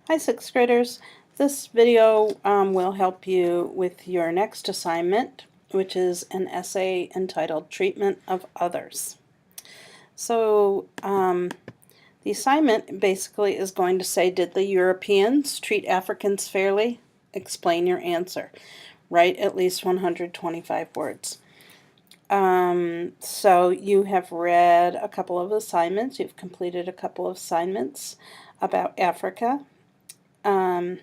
Hi, sixth graders. This video will help you with your next assignment, which is an essay entitled Treatment of Others. So the assignment basically is going to say, did the Europeans treat Africans fairly? Explain your answer. Write at least 125 words. So you have read a couple of assignments. You've completed a couple of assignments about Africa. And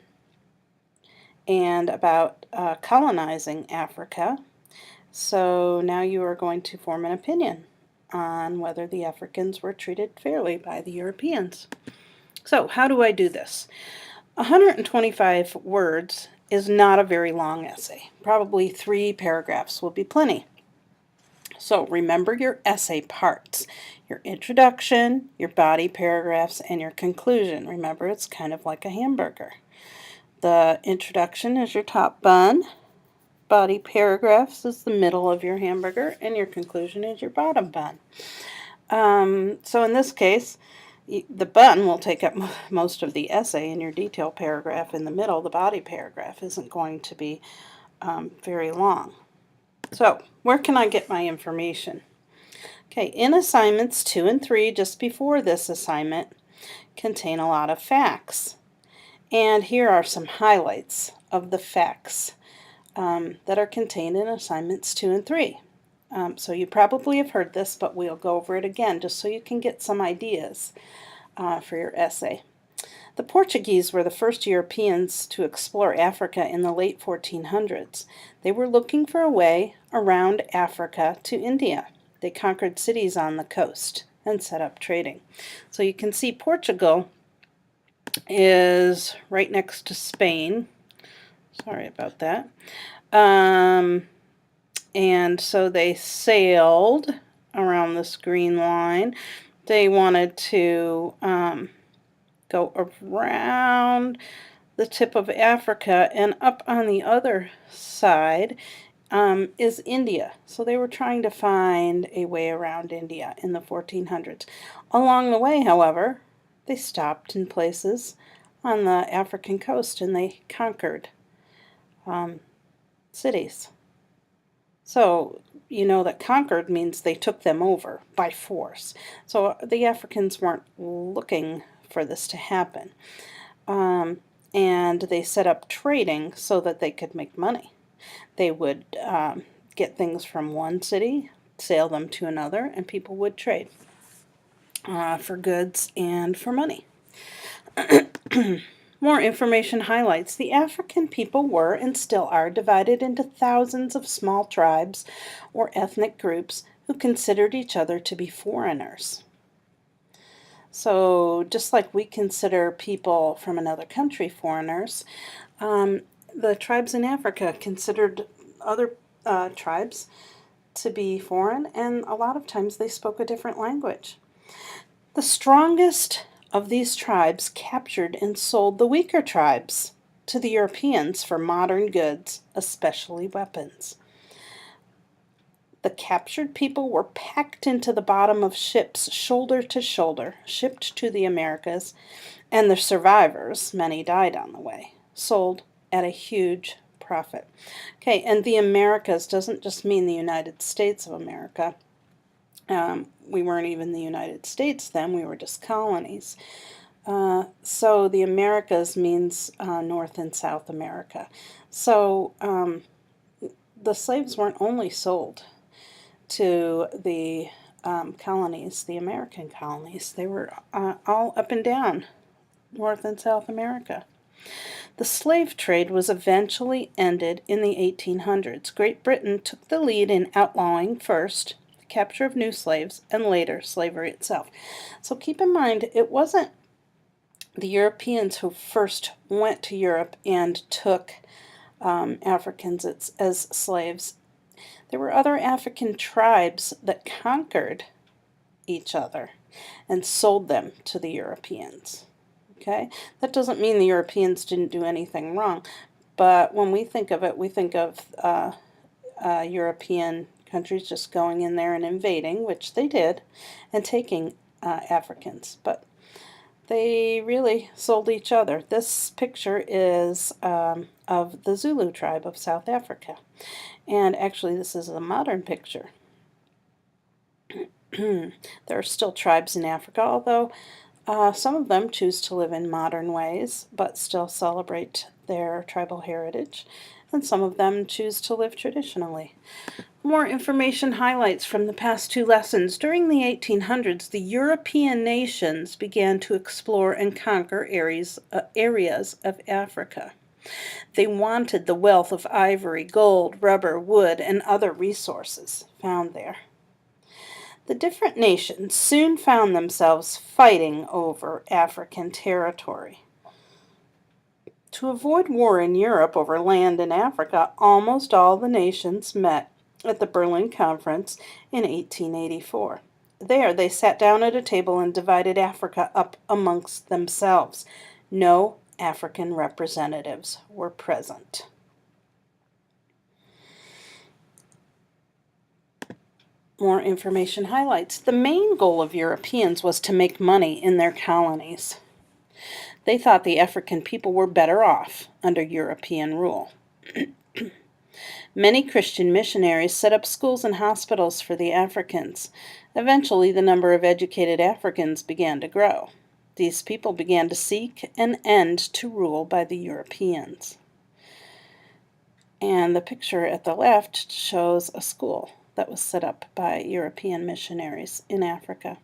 about colonizing Africa. So now you are going to form an opinion on whether the Africans were treated fairly by the Europeans. So how do I do this? 125 words is not a very long essay. Probably 3 paragraphs will be plenty. So remember your essay parts: your introduction, your body paragraphs, and your conclusion. Remember, it's kind of like a hamburger. The introduction is your top bun, body paragraphs is the middle of your hamburger, and your conclusion is your bottom bun. So in this case, the bun will take up most of the essay, and your detail paragraph in the middle, the body paragraph, isn't going to be very long. So where can I get my information? Okay, in assignments 2 and 3, just before this assignment, contain a lot of facts. And here are some highlights of the facts that are contained in assignments 2 and 3. So you probably have heard this, but we'll go over it again just so you can get some ideas for your essay. The Portuguese were the first Europeans to explore Africa in the late 1400s. They were looking for a way around Africa to India. They conquered cities on the coast and set up trading. So you can see Portugal is right next to Spain. Sorry about that. And so they sailed around this green line. They wanted to go around the tip of Africa, and up on the other side is India. So they were trying to find a way around India in the 1400s. Along the way, however, they stopped in places on the African coast and they conquered cities. So you know that conquered means they took them over by force. So the Africans weren't looking for this to happen. And they set up trading so that they could make money. They would get things from one city, sail them to another, and people would trade for goods and for money. More information highlights the African people were and still are divided into thousands of small tribes or ethnic groups who considered each other to be foreigners. So just like we consider people from another country foreigners, the tribes in Africa considered other tribes to be foreign, and a lot of times they spoke a different language. The strongest of these tribes captured and sold the weaker tribes to the Europeans for modern goods, especially weapons. The captured people were packed into the bottom of ships shoulder to shoulder, shipped to the Americas, and the survivors, many died on the way, sold at a huge profit. Okay, and the Americas doesn't just mean the United States of America. We weren't even the United States then, we were just colonies. So the Americas means North and South America. So the slaves weren't only sold to the colonies, the American colonies. They were all up and down North and South America. The slave trade was eventually ended in the 1800s. Great Britain took the lead in outlawing first the capture of new slaves and later slavery itself. So keep in mind, it wasn't the Europeans who first went to Europe and took Africans as slaves. There were other African tribes that conquered each other and sold them to the Europeans. Okay, that doesn't mean the Europeans didn't do anything wrong, but when we think of it, we think of European countries just going in there and invading, which they did, and taking Africans. But They really sold each other. This picture is of the Zulu tribe of South Africa. And actually, this is a modern picture. There are still tribes in Africa, although some of them choose to live in modern ways, but still celebrate their tribal heritage, and some of them choose to live traditionally. More information highlights from the past two lessons. During the 1800s, the European nations began to explore and conquer areas of Africa. They wanted the wealth of ivory, gold, rubber, wood, and other resources found there. The different nations soon found themselves fighting over African territory. To avoid war in Europe over land in Africa, almost all the nations met at the Berlin Conference in 1884. There, they sat down at a table and divided Africa up amongst themselves. No African representatives were present. More information highlights. The main goal of Europeans was to make money in their colonies. They thought the African people were better off under European rule. Many Christian missionaries set up schools and hospitals for the Africans. Eventually, the number of educated Africans began to grow. These people began to seek an end to rule by the Europeans. And the picture at the left shows a school that was set up by European missionaries in Africa.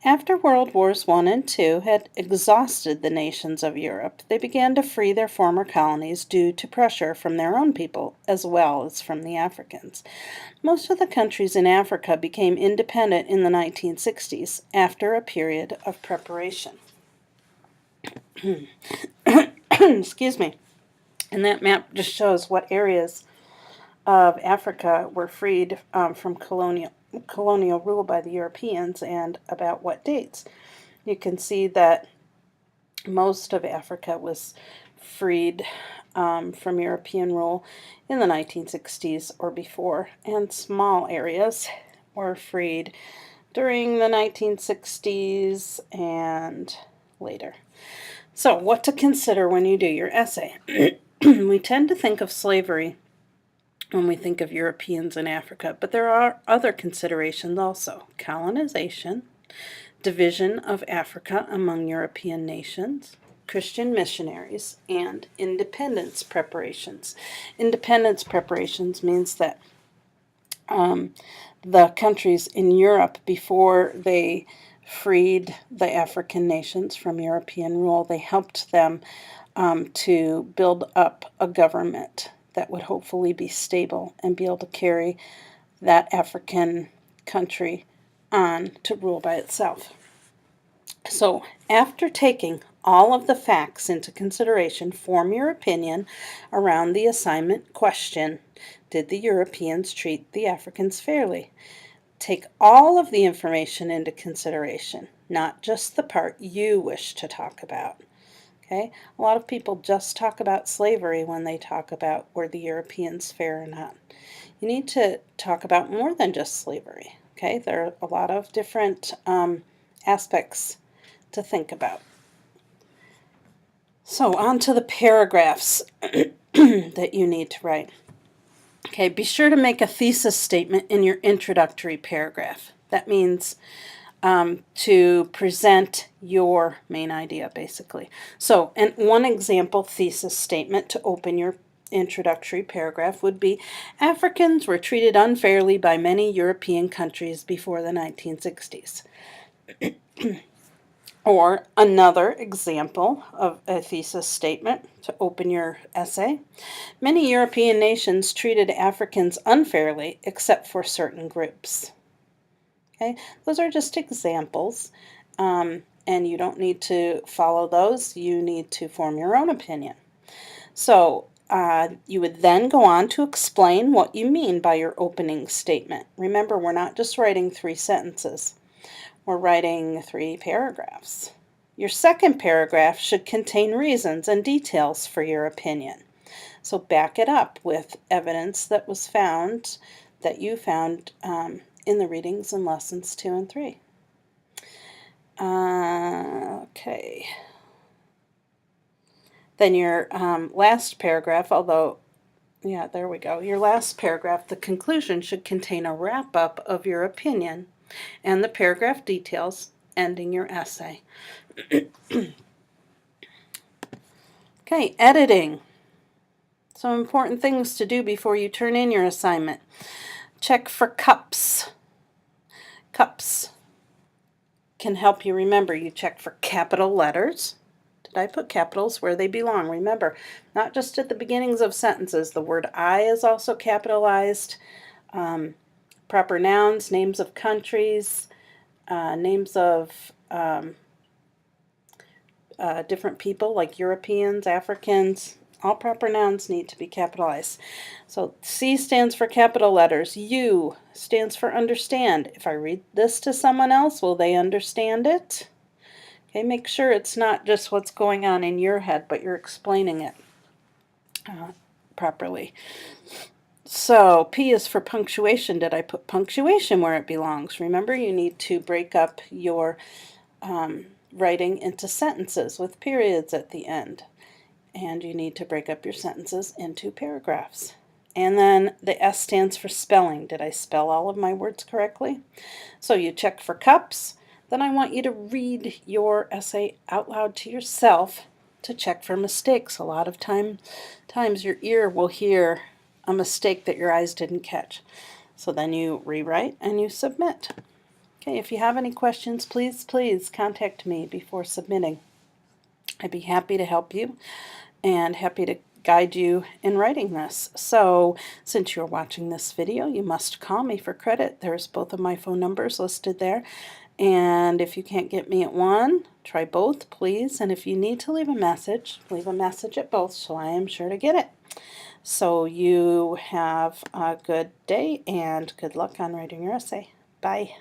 After World Wars I and II had exhausted the nations of Europe, they began to free their former colonies due to pressure from their own people as well as from the Africans. Most of the countries in Africa became independent in the 1960s after a period of preparation. Excuse me. And that map just shows what areas of Africa were freed from colonial rule by the Europeans and about what dates. You can see that most of Africa was freed from European rule in the 1960s or before, and small areas were freed during the 1960s and later. So, what to consider when you do your essay? We tend to think of slavery when we think of Europeans in Africa, but there are other considerations also. Colonization, division of Africa among European nations, Christian missionaries, and independence preparations. Independence preparations means that the countries in Europe, before they freed the African nations from European rule, they helped them to build up a government that would hopefully be stable and be able to carry that African country on to rule by itself. So, after taking all of the facts into consideration, form your opinion around the assignment question: did the Europeans treat the Africans fairly? Take all of the information into consideration, not just the part you wish to talk about. Okay? A lot of people just talk about slavery when they talk about were the Europeans fair or not. You need to talk about more than just slavery. Okay? There are a lot of different aspects to think about. So, on to the paragraphs that you need to write. Okay, be sure to make a thesis statement in your introductory paragraph. That means to present your main idea, basically. So, and one example thesis statement to open your introductory paragraph would be: Africans were treated unfairly by many European countries before the 1960s. Or another example of a thesis statement to open your essay: many European nations treated Africans unfairly except for certain groups. Okay, those are just examples, and you don't need to follow those. You need to form your own opinion. So you would then go on to explain what you mean by your opening statement. Remember, we're not just writing 3 sentences. We're writing 3 paragraphs. Your second paragraph should contain reasons and details for your opinion. So back it up with evidence that was found, that you found in the readings in lessons 2 and 3. Okay. Then your last paragraph, although, yeah, there we go. Your last paragraph, the conclusion should contain a wrap-up of your opinion and the paragraph details ending your essay. Okay, editing. Some important things to do before you turn in your assignment. Check for cups. Cups can help you remember. You check for capital letters. Did I put capitals where they belong? Remember, not just at the beginnings of sentences. The word I is also capitalized. Proper nouns, names of countries, names of different people like Europeans, Africans. All proper nouns need to be capitalized. So C stands for capital letters. U stands for understand. If I read this to someone else, will they understand it? Okay, make sure it's not just what's going on in your head, but you're explaining it properly. So P is for punctuation. Did I put punctuation where it belongs? Remember, you need to break up your writing into sentences with periods at the end. And you need to break up your sentences into paragraphs. And then the S stands for spelling. Did I spell all of my words correctly? So you check for cups. Then I want you to read your essay out loud to yourself to check for mistakes. A lot of times your ear will hear a mistake that your eyes didn't catch. So then you rewrite and you submit. Okay, if you have any questions, please contact me before submitting. I'd be happy to help you and happy to guide you in writing this. So since you're watching this video, you must call me for credit. There's both of my phone numbers listed there. And if you can't get me at one, try both, please. And if you need to leave a message at both so I am sure to get it. So you have a good day and good luck on writing your essay. Bye.